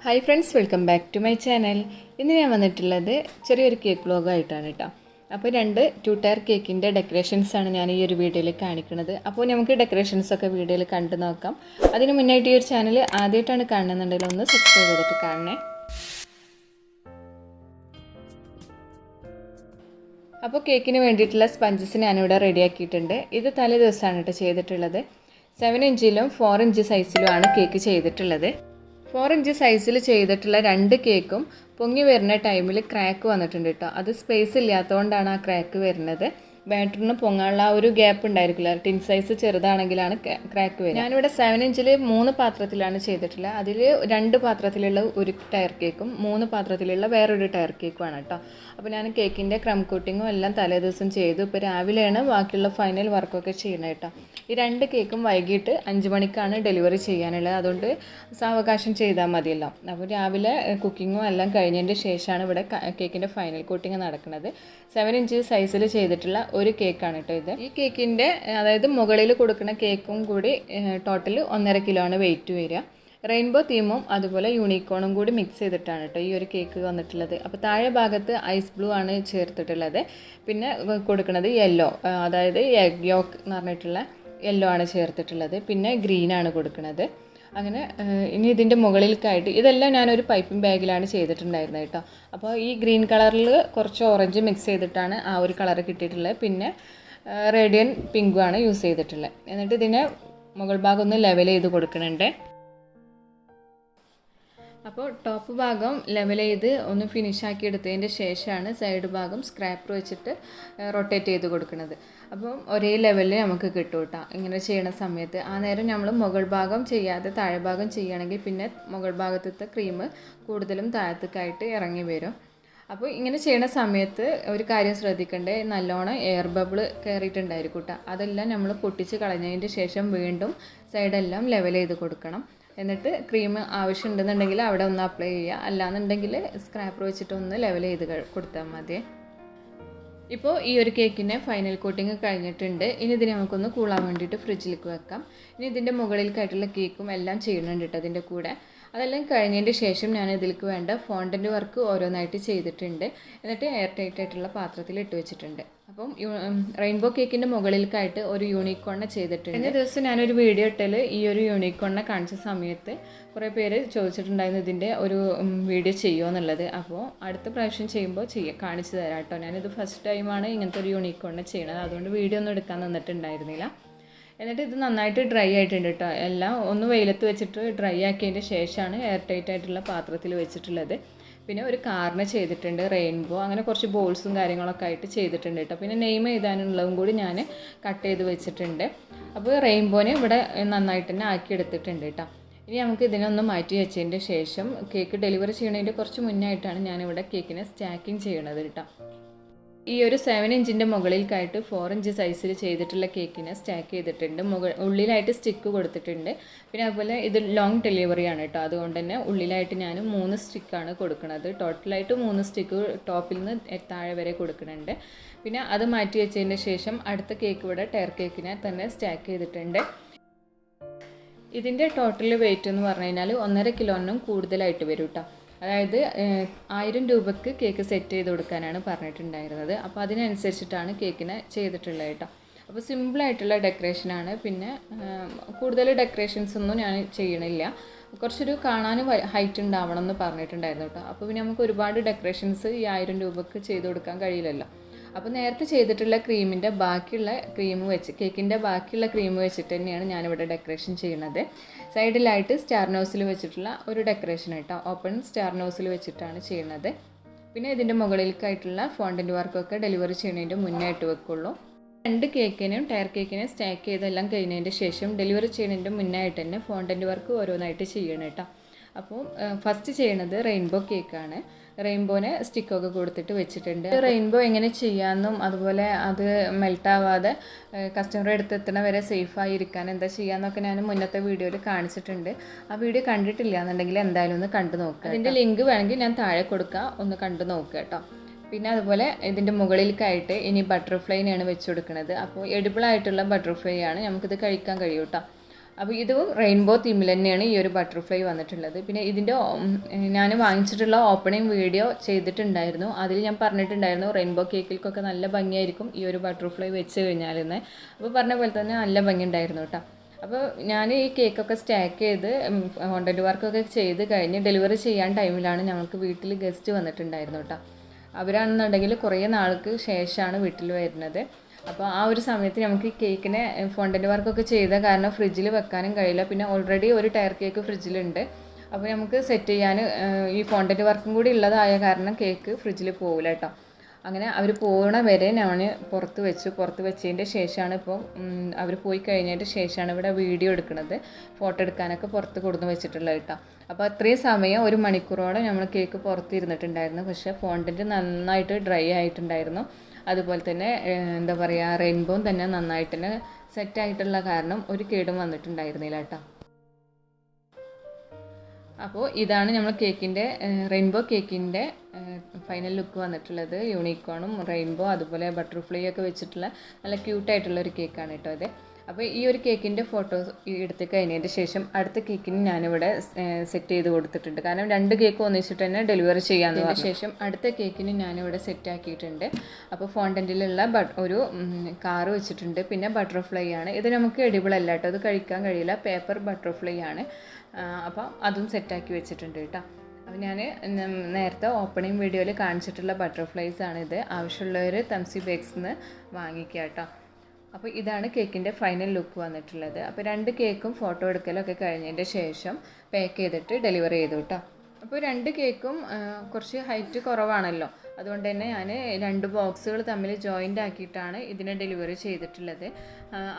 Hi friends, welcome back to my channel. ഇന്ന് ഞാൻ വന്നിട്ടുള്ളത് ചെറിയൊരു കേക്ക് വ്ലോഗ് ആയിട്ടാണ് കേട്ടോ. അപ്പോൾ ടു ടയർ കേക്കിൻ്റെ ഡെക്കറേഷൻസ് ആണ് ഞാൻ ഈ ഒരു വീഡിയോയിൽ കാണിക്കുന്നത്. അപ്പോൾ നമുക്ക് ഡെക്കറേഷൻസ് ഒക്കെ വീഡിയോയിൽ കണ്ടു നോക്കാം. അതിന് മുന്നായിട്ട് ഈ ഒരു ചാനൽ ആദ്യമായിട്ടാണ് കാണുന്നുണ്ടെങ്കിൽ ഒന്ന് സബ്സ്ക്രൈബ് ചെയ്തിട്ട് കാണണേ. അപ്പോൾ കേക്കിന് വേണ്ടിയിട്ടുള്ള സ്പഞ്ചസ് ഞാനിവിടെ റെഡിയാക്കിയിട്ടുണ്ട്. ഇത് തലേ ദിവസമാണ് കേട്ടോ ചെയ്തിട്ടുള്ളത്. 7 ഇഞ്ചിലും 4 ഇഞ്ച് സൈസിലുമാണ് കേക്ക് ചെയ്തിട്ടുള്ളത്. 4 ഇഞ്ച് സൈസിൽ ചെയ്തിട്ടുള്ള 2 കേക്കും പൊങ്ങി വരുന്ന ടൈമിൽ ക്രാക്ക് വന്നിട്ടുണ്ട് കേട്ടോ. അത് സ്പേസ് ഇല്ലാത്തതുകൊണ്ടാണ് ആ ക്രാക്ക് വരുന്നത്. ബാറ്ററിന് പൊങ്ങാനുള്ള ആ ഒരു ഗ്യാപ്പ് ഉണ്ടായിരിക്കില്ല. ടിൻ സൈസ് ചെറുതാണെങ്കിലാണ് ക്രാക്ക് വരിക. ഞാനിവിടെ 7 ഇഞ്ചിൽ 3 പാത്രത്തിലാണ് ചെയ്തിട്ടുള്ളത്. അതിൽ 2 പാത്രത്തിലുള്ള ഒരു ടയർ കേക്കും 3 പാത്രത്തിലുള്ള വേറൊരു ടയർ കേക്കുമാണ് കേട്ടോ. അപ്പോൾ ഞാൻ കേക്കിൻ്റെ ക്രം കോട്ടിങ്ങും എല്ലാം തലേ ദിവസം ചെയ്തു. ഇപ്പോൾ രാവിലെയാണ് ബാക്കിയുള്ള ഫൈനൽ വർക്കൊക്കെ ചെയ്യണത് കേട്ടോ. ഈ 2 കേക്കും വൈകിട്ട് 5 മണിക്കാണ് ഡെലിവറി ചെയ്യാനുള്ളത്. അതുകൊണ്ട് സാവകാശം ചെയ്താൽ മതിയല്ലോ. അപ്പോൾ രാവിലെ കുക്കിങ്ങും എല്ലാം കഴിഞ്ഞതിൻ്റെ ശേഷമാണ് ഇവിടെ കേക്കിൻ്റെ ഫൈനൽ കോട്ടിങ് നടക്കുന്നത്. 7 ഇഞ്ച് സൈസിൽ ചെയ്തിട്ടുള്ള ഒരു കേക്കാണ് കേട്ടോ ഇത്. ഈ കേക്കിൻ്റെ അതായത് മുകളിൽ കൊടുക്കുന്ന കേക്കും കൂടി ടോട്ടൽ 1.5 കിലോ ആണ് വെയിറ്റ് വരിക. റെയിൻബോ തീമും അതുപോലെ യൂണിക്കോണും കൂടി മിക്സ് ചെയ്തിട്ടാണ് കേട്ടോ ഈ ഒരു കേക്ക് വന്നിട്ടുള്ളത്. അപ്പോൾ താഴെ ഭാഗത്ത് ഐസ് ബ്ലൂ ആണ് ചേർത്തിട്ടുള്ളത്. പിന്നെ കൊടുക്കുന്നത് യെല്ലോ, അതായത് എഗ് യോക്ക് എന്ന് പറഞ്ഞിട്ടുള്ള യെല്ലോ ആണ് ചേർത്തിട്ടുള്ളത്. പിന്നെ ഗ്രീനാണ് കൊടുക്കുന്നത്. അങ്ങനെ ഇനി ഇതിൻ്റെ മുകളിലേക്കായിട്ട് ഇതെല്ലാം ഞാനൊരു പൈപ്പിംഗ് ബാഗിലാണ് ചെയ്തിട്ടുണ്ടായിരുന്നത് കേട്ടോ. അപ്പോൾ ഈ ഗ്രീൻ കളറിൽ കുറച്ച് ഓറഞ്ച് മിക്സ് ചെയ്തിട്ടാണ് ആ ഒരു കളർ കിട്ടിയിട്ടുള്ളത്. പിന്നെ റേഡിയൻ പിങ്കുമാണ് യൂസ് ചെയ്തിട്ടുള്ളത്. എന്നിട്ട് ഇതിനെ മുകൾ ഭാഗം ഒന്ന് ലെവൽ ചെയ്ത് കൊടുക്കുന്നുണ്ട്. അപ്പോൾ ടോപ്പ് ഭാഗം ലെവൽ ചെയ്ത് ഒന്ന് ഫിനിഷാക്കി എടുത്തതിൻ്റെ ശേഷമാണ് സൈഡ് ഭാഗം സ്ക്രാപ്പർ വെച്ചിട്ട് റൊട്ടേറ്റ് ചെയ്ത് കൊടുക്കുന്നത്. അപ്പം ഒരേ ലെവലിൽ നമുക്ക് കിട്ടും കേട്ടോ ഇങ്ങനെ ചെയ്യണ സമയത്ത്. ആ നേരം നമ്മൾ മുകൾ ഭാഗം ചെയ്യാതെ താഴെ ഭാഗം ചെയ്യുകയാണെങ്കിൽ പിന്നെ മുകൾ ഭാഗത്തെ ക്രീം കൂടുതലും താഴത്തേക്കായിട്ട് ഇറങ്ങി വരും. അപ്പോൾ ഇങ്ങനെ ചെയ്യണ സമയത്ത് ഒരു കാര്യം ശ്രദ്ധിക്കേണ്ടത്, നല്ലോണം എയർ ബബിൾ കയറിയിട്ടുണ്ടായിരിക്കും കേട്ടോ. അതെല്ലാം നമ്മൾ പൊട്ടിച്ച് കളഞ്ഞതിൻ്റെ ശേഷം വീണ്ടും സൈഡെല്ലാം ലെവൽ ചെയ്ത് കൊടുക്കണം. എന്നിട്ട് ക്രീം ആവശ്യമുണ്ടെന്നുണ്ടെങ്കിൽ അവിടെ ഒന്ന് അപ്ലൈ ചെയ്യുക. അല്ലാന്നുണ്ടെങ്കിൽ സ്ക്രാപ്പർ വെച്ചിട്ട് ഒന്ന് ലെവൽ ചെയ്ത് കൊടുത്താൽ മതി. ഇപ്പോൾ ഈ ഒരു കേക്കിൻ്റെ ഫൈനൽ കോട്ടിങ് കഴിഞ്ഞിട്ടുണ്ട്. ഇനി ഇതിനെ നമുക്കൊന്ന് കൂളാൻ വേണ്ടിയിട്ട് ഫ്രിഡ്ജിലേക്ക് വെക്കാം. ഇനി ഇതിൻ്റെ മുകളിലേക്കായിട്ടുള്ള കേക്കും എല്ലാം ചെയ്യുന്നുണ്ട് കേട്ടോ അതിൻ്റെ കൂടെ. അതെല്ലാം കഴിഞ്ഞതിൻ്റെ ശേഷം ഞാൻ ഇതിലേക്ക് വേണ്ട ഫോണ്ടൻ്റ് വർക്ക് ഓരോന്നായിട്ട് ചെയ്തിട്ടുണ്ട്. എന്നിട്ട് എയർ ടൈറ്റ് ആയിട്ടുള്ള പാത്രത്തിൽ ഇട്ട് വെച്ചിട്ടുണ്ട്. അപ്പം റെയിൻബോ കേക്കിൻ്റെ മുകളിലേക്കായിട്ട് ഒരു യൂണിക്കോണിനെ ചെയ്തിട്ടുണ്ട്. കഴിഞ്ഞ ദിവസം ഞാനൊരു വീഡിയോ ഇട്ടതിൽ ഈ ഒരു യൂണിക്കോണിനെ കാണിച്ച സമയത്ത് കുറേ പേര് ചോദിച്ചിട്ടുണ്ടായിരുന്നു ഇതിൻ്റെ ഒരു വീഡിയോ ചെയ്യുമോ എന്നുള്ളത്. അപ്പോൾ അടുത്ത പ്രാവശ്യം ചെയ്യുമ്പോൾ കാണിച്ചു തരാം കേട്ടോ. ഞാനിത് ഫസ്റ്റ് ടൈമാണ് ഇങ്ങനത്തെ ഒരു യൂണിക്കോണിനെ ചെയ്യണത്. അതുകൊണ്ട് വീഡിയോ ഒന്നും എടുക്കാൻ നിന്നിട്ടുണ്ടായിരുന്നില്ല. എന്നിട്ട് ഇത് നന്നായിട്ട് ഡ്രൈ ആയിട്ടുണ്ട് കേട്ടോ. എല്ലാം ഒന്ന് വെയിലത്ത് വെച്ചിട്ട് ഡ്രൈ ആക്കിയതിൻ്റെ ശേഷമാണ് എയർ ടൈറ്റ് ആയിട്ടുള്ള പാത്രത്തിൽ വെച്ചിട്ടുള്ളത്. പിന്നെ ഒരു കാറിന് ചെയ്തിട്ടുണ്ട്, റെയിൻബോ, അങ്ങനെ കുറച്ച് ബോൾസും കാര്യങ്ങളൊക്കെ ആയിട്ട് ചെയ്തിട്ടുണ്ട് കേട്ടോ. പിന്നെ നെയിം എഴുതാനുള്ളതും കൂടി ഞാൻ കട്ട് ചെയ്ത് വെച്ചിട്ടുണ്ട്. അപ്പോൾ റെയിൻബോനെ ഇവിടെ നന്നായിട്ട് തന്നെ ആക്കിയെടുത്തിട്ടുണ്ട് കേട്ടോ. ഇനി നമുക്ക് ഇതിനൊന്ന് മാറ്റി വെച്ചതിൻ്റെ ശേഷം കേക്ക് ഡെലിവറി ചെയ്യുന്നതിൻ്റെ കുറച്ച് മുന്നായിട്ടാണ് ഞാനിവിടെ കേക്കിനെ സ്റ്റാക്കിങ് ചെയ്യണത് കേട്ടോ. ഈ ഒരു 7 ഇഞ്ചിൻ്റെ മുകളിലേക്കായിട്ട് 4 ഇഞ്ച് സൈസിൽ ചെയ്തിട്ടുള്ള കേക്കിനെ സ്റ്റാക്ക് ചെയ്തിട്ടുണ്ട്. ഉള്ളിലായിട്ട് സ്റ്റിക്ക് കൊടുത്തിട്ടുണ്ട്. പിന്നെ അതുപോലെ ഇത് ലോങ് ഡെലിവറിയാണ് കേട്ടോ. അതുകൊണ്ട് തന്നെ ഉള്ളിലായിട്ട് ഞാൻ 3 സ്റ്റിക്കാണ് കൊടുക്കുന്നത്. ടോട്ടലായിട്ട് 3 സ്റ്റിക്ക് ടോപ്പിൽ നിന്ന് താഴെ വരെ കൊടുക്കുന്നുണ്ട്. പിന്നെ അത് മാറ്റി വെച്ചതിന് ശേഷം അടുത്ത കേക്ക് ഇവിടെ ടയർ കേക്കിനെ തന്നെ സ്റ്റാക്ക് ചെയ്തിട്ടുണ്ട്. ഇതിൻ്റെ ടോട്ടൽ വെയിറ്റ് എന്ന് പറഞ്ഞു കഴിഞ്ഞാൽ 1.5 കിലോനും കൂടുതലായിട്ട് വരും കേട്ടോ. അതായത് 1000 രൂപയ്ക്ക് കേക്ക് സെറ്റ് ചെയ്ത് കൊടുക്കാനാണ് പറഞ്ഞിട്ടുണ്ടായിരുന്നത്. അപ്പോൾ അതിനനുസരിച്ചിട്ടാണ് കേക്കിനെ ചെയ്തിട്ടുള്ളത് കേട്ടോ. അപ്പോൾ സിമ്പിളായിട്ടുള്ള ഡെക്കറേഷനാണ്. പിന്നെ കൂടുതൽ ഡെക്കറേഷൻസ് ഒന്നും ഞാൻ ചെയ്യണില്ല. കുറച്ചൊരു കാണാനും ഹൈറ്റ് ഉണ്ടാവണം എന്ന് പറഞ്ഞിട്ടുണ്ടായിരുന്നു കേട്ടോ. അപ്പോൾ പിന്നെ നമുക്ക് ഒരുപാട് ഡെക്കറേഷൻസ് ഈ 1000 രൂപയ്ക്ക് ചെയ്ത് കൊടുക്കാൻ കഴിയില്ലല്ലോ. അപ്പോൾ നേരത്തെ ചെയ്തിട്ടുള്ള ക്രീമിൻ്റെ ബാക്കിയുള്ള കേക്കിൻ്റെ ബാക്കിയുള്ള ക്രീം വെച്ചിട്ട് തന്നെയാണ് ഞാനിവിടെ ഡെക്കറേഷൻ ചെയ്യുന്നത്. സൈഡിലായിട്ട് സ്റ്റാർ നോസിൽ വെച്ചിട്ടുള്ള ഒരു ഡെക്കറേഷൻ കേട്ടോ. ഓപ്പൺ സ്റ്റാർ നോസിൽ വെച്ചിട്ടാണ് ചെയ്യുന്നത്. പിന്നെ ഇതിൻ്റെ മുകളിലേക്കായിട്ടുള്ള ഫോണ്ടൻ്റ് വർക്കൊക്കെ ഡെലിവറി ചെയ്യുന്നതിൻ്റെ മുന്നായിട്ട് വെക്കുള്ളൂ. 2 കേക്കിനും ടയർ കേക്കിനെ സ്റ്റാക്ക് ചെയ്തെല്ലാം കഴിഞ്ഞതിൻ്റെ ശേഷം ഡെലിവറി ചെയ്യുന്നതിൻ്റെ മുന്നായിട്ട് തന്നെ ഫോണ്ടൻ്റ് വർക്ക് ഓരോന്നായിട്ട് ചെയ്യണം കേട്ടോ. അപ്പോൾ ഫസ്റ്റ് ചെയ്യണത് റെയിൻബോ കേക്കാണ്. റെയിൻബോനെ സ്റ്റിക്കൊക്കെ കൊടുത്തിട്ട് വെച്ചിട്ടുണ്ട്. റെയിൻബോ എങ്ങനെ ചെയ്യാമെന്നും അതുപോലെ അത് മെൽട്ടാവാതെ കസ്റ്റമറുടെ അടുത്ത് എത്തണ വരെ സേഫായി ഇരിക്കാൻ എന്താ ചെയ്യാമെന്നൊക്കെ ഞാൻ മുന്നത്തെ വീഡിയോയിൽ കാണിച്ചിട്ടുണ്ട്. ആ വീഡിയോ കണ്ടിട്ടില്ല എന്നുണ്ടെങ്കിൽ എന്തായാലും ഒന്ന് കണ്ടു നോക്കുക. അതിൻ്റെ ലിങ്ക് വേണമെങ്കിൽ ഞാൻ താഴെ കൊടുക്കുക, ഒന്ന് കണ്ടു നോക്കുക കേട്ടോ. പിന്നെ അതുപോലെ ഇതിൻ്റെ മുകളിലേക്കായിട്ട് ഇനി ബട്ടർഫ്ലൈനെയാണ് വെച്ച് കൊടുക്കുന്നത്. അപ്പോൾ എഡിബിളായിട്ടുള്ള ബട്ടർഫ്ലൈ ആണ്, നമുക്കിത് കഴിക്കാൻ കഴിയും കേട്ടോ. അപ്പോൾ ഇതും റെയിൻബോ തീമിൽ തന്നെയാണ് ഈ ഒരു ബട്ടർഫ്ലൈ വന്നിട്ടുള്ളത്. പിന്നെ ഇതിൻ്റെ ഞാൻ വാങ്ങിച്ചിട്ടുള്ള ഓപ്പണിംഗ് വീഡിയോ ചെയ്തിട്ടുണ്ടായിരുന്നു. അതിൽ ഞാൻ പറഞ്ഞിട്ടുണ്ടായിരുന്നു റെയിൻബോ കേക്കിൽക്കൊക്കെ നല്ല ഭംഗിയായിരിക്കും ഈ ഒരു ബട്ടർഫ്ലൈ വെച്ച് കഴിഞ്ഞാലെന്ന്. അപ്പോൾ പറഞ്ഞ പോലെ തന്നെ നല്ല ഭംഗി ഉണ്ടായിരുന്നു കേട്ടോ. അപ്പോൾ ഞാൻ ഈ കേക്കൊക്കെ സ്റ്റാക്ക് ചെയ്ത് കോണ്ടൻറ്റ് വർക്കൊക്കെ ചെയ്ത് കഴിഞ്ഞ് ഡെലിവറി ചെയ്യാൻ ടൈമിലാണ് ഞങ്ങൾക്ക് വീട്ടിൽ ഗസ്റ്റ് വന്നിട്ടുണ്ടായിരുന്നു കേട്ടോ. അവരാണെന്നുണ്ടെങ്കിൽ കുറേ നാൾക്ക് ശേഷമാണ് വീട്ടിൽ വരുന്നത്. അപ്പോൾ ആ ഒരു സമയത്ത് നമുക്ക് കേക്കിനെ ഫോണ്ടൻ്റ് വർക്കൊക്കെ ചെയ്ത കാരണം ഫ്രിഡ്ജിൽ വെക്കാനും കഴിയില്ല. പിന്നെ ഓൾറെഡി ഒരു ടയർ കേക്ക് ഫ്രിഡ്ജിലുണ്ട്. അപ്പോൾ നമുക്ക് സെറ്റ് ചെയ്യാൻ ഈ ഫോണ്ടൻ്റ് വർക്കും കൂടി ഉള്ളതായ കാരണം കേക്ക് ഫ്രിഡ്ജിൽ പോകില്ല കേട്ടോ. അങ്ങനെ അവർ പോകണ വരെ ഞാൻ പുറത്ത് വെച്ചതിൻ്റെ ശേഷമാണ് ഇപ്പോൾ അവർ പോയി കഴിഞ്ഞതിൻ്റെ ശേഷമാണ് ഇവിടെ വീഡിയോ എടുക്കുന്നത്. ഫോട്ടോ എടുക്കാനൊക്കെ പുറത്ത് കൊടുന്ന് വെച്ചിട്ടുള്ളത് കേട്ടോ. അപ്പോൾ അത്രയും സമയം 1 മണിക്കൂറോളം നമ്മൾ കേക്ക് പുറത്തിരുന്നിട്ടുണ്ടായിരുന്നു. പക്ഷേ ഫോണ്ടൻ്റ് നന്നായിട്ട് ഡ്രൈ ആയിട്ടുണ്ടായിരുന്നു. അതുപോലെ തന്നെ എന്താ പറയുക, റെയിൻബോയും തന്നെ നന്നായിട്ട് തന്നെ സെറ്റായിട്ടുള്ള കാരണം ഒരു കേടും വന്നിട്ടുണ്ടായിരുന്നില്ല കേട്ടോ. അപ്പോൾ ഇതാണ് നമ്മൾ കേക്കിൻ്റെ റെയിൻബോ കേക്കിൻ്റെ ഫൈനൽ ലുക്ക് വന്നിട്ടുള്ളത്. യൂണിക്കോണും റെയിൻബോ അതുപോലെ ബട്ടർഫ്ലൈ ഒക്കെ വെച്ചിട്ടുള്ള നല്ല ക്യൂട്ടായിട്ടുള്ളൊരു കേക്കാണ് കേട്ടോ ഇത്. അപ്പോൾ ഈ ഒരു കേക്കിൻ്റെ ഫോട്ടോസ് എടുത്ത് കഴിഞ്ഞതിന് ശേഷം അടുത്ത കേക്കിന് ഞാനിവിടെ സെറ്റ് ചെയ്ത് കൊടുത്തിട്ടുണ്ട്. കാരണം 2 കേക്ക് ഒന്നിച്ചിട്ട് തന്നെ ഡെലിവറി ചെയ്യാമെന്നതിന് ശേഷം അടുത്ത കേക്കിന് ഞാനിവിടെ സെറ്റാക്കിയിട്ടുണ്ട്. അപ്പോൾ ഫോണ്ടൻറ്റിലുള്ള ഒരു കാറ് വെച്ചിട്ടുണ്ട്. പിന്നെ ബട്ടർഫ്ലൈ ആണ് ഇത്. നമുക്ക് എഡിബിൾ അല്ല കേട്ടോ, അത് കഴിക്കാൻ കഴിയില്ല. പേപ്പർ ബട്ടർഫ്ലൈ ആണ്. അപ്പോൾ അതും സെറ്റാക്കി വെച്ചിട്ടുണ്ട് കേട്ടോ. അപ്പോൾ ഞാൻ നേരത്തെ ഓപ്പണിംഗ് വീഡിയോയിൽ കാണിച്ചിട്ടുള്ള ബട്ടർഫ്ലൈസ് ആണിത്. ആവശ്യമുള്ളവർ തംസി ബേക്സിന്ന് വാങ്ങിക്കുക കേട്ടോ. അപ്പോൾ ഇതാണ് കേക്കിൻ്റെ ഫൈനൽ ലുക്ക് വന്നിട്ടുള്ളത്. അപ്പോൾ 2 കേക്കും ഫോട്ടോ എടുക്കലൊക്കെ കഴിഞ്ഞതിൻ്റെ ശേഷം പാക്ക് ചെയ്തിട്ട് ഡെലിവറി ചെയ്തു കേട്ടോ. അപ്പോൾ 2 കേക്കും കുറച്ച് ഹൈറ്റ് കുറവാണല്ലോ, അതുകൊണ്ട് തന്നെ ഞാൻ 2 ബോക്സുകൾ തമ്മിൽ ജോയിൻ്റ് ആക്കിയിട്ടാണ് ഇതിനെ ഡെലിവറി ചെയ്തിട്ടുള്ളത്.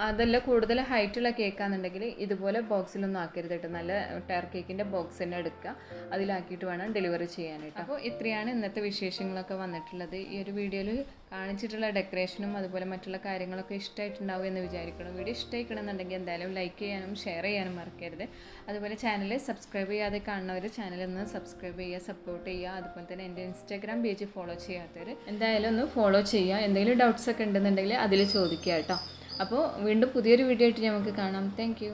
അതല്ല കൂടുതൽ ഹൈറ്റുള്ള കേക്കാണെന്നുണ്ടെങ്കിൽ ഇതുപോലെ ബോക്സിലൊന്നും ആക്കരുത് കേട്ടോ. നല്ല ടയർ കേക്കിൻ്റെ ബോക്സ് തന്നെ എടുക്കുക, അതിലാക്കിയിട്ട് വേണം ഡെലിവറി ചെയ്യാനായിട്ട്. അപ്പോൾ ഇത്രയാണ് ഇന്നത്തെ വിശേഷങ്ങളൊക്കെ വന്നിട്ടുള്ളത്. ഈ ഒരു വീഡിയോയിൽ കാണിച്ചിട്ടുള്ള ഡെക്കറേഷനും അതുപോലെ മറ്റുള്ള കാര്യങ്ങളൊക്കെ ഇഷ്ടമായിട്ടുണ്ടാവും എന്ന് വിചാരിക്കണം. വീഡിയോ ഇഷ്ടമായിക്കണമെന്നുണ്ടെങ്കിൽ എന്തായാലും ലൈക്ക് ചെയ്യാനും ഷെയർ ചെയ്യാനും മറക്കരുത്. അതുപോലെ ചാനൽ സബ്സ്ക്രൈബ് ചെയ്യാതെ കാണുന്നവർ ചാനലൊന്ന് സബ്സ്ക്രൈബ് ചെയ്യുക, സപ്പോർട്ട് ചെയ്യുക. അതുപോലെ തന്നെ എൻ്റെ ഇൻസ്റ്റാഗ്രാം പേജ് ഫോളോ ചെയ്യാത്തവർ എന്തായാലും ഒന്ന് ഫോളോ ചെയ്യുക. എന്തെങ്കിലും ഡൗട്ട്സ് ഒക്കെ ഉണ്ടെന്നുണ്ടെങ്കിൽ അതിൽ ചോദിക്കുക കേട്ടോ. അപ്പോൾ വീണ്ടും പുതിയൊരു വീഡിയോ ആയിട്ട് നമുക്ക് കാണാം. താങ്ക്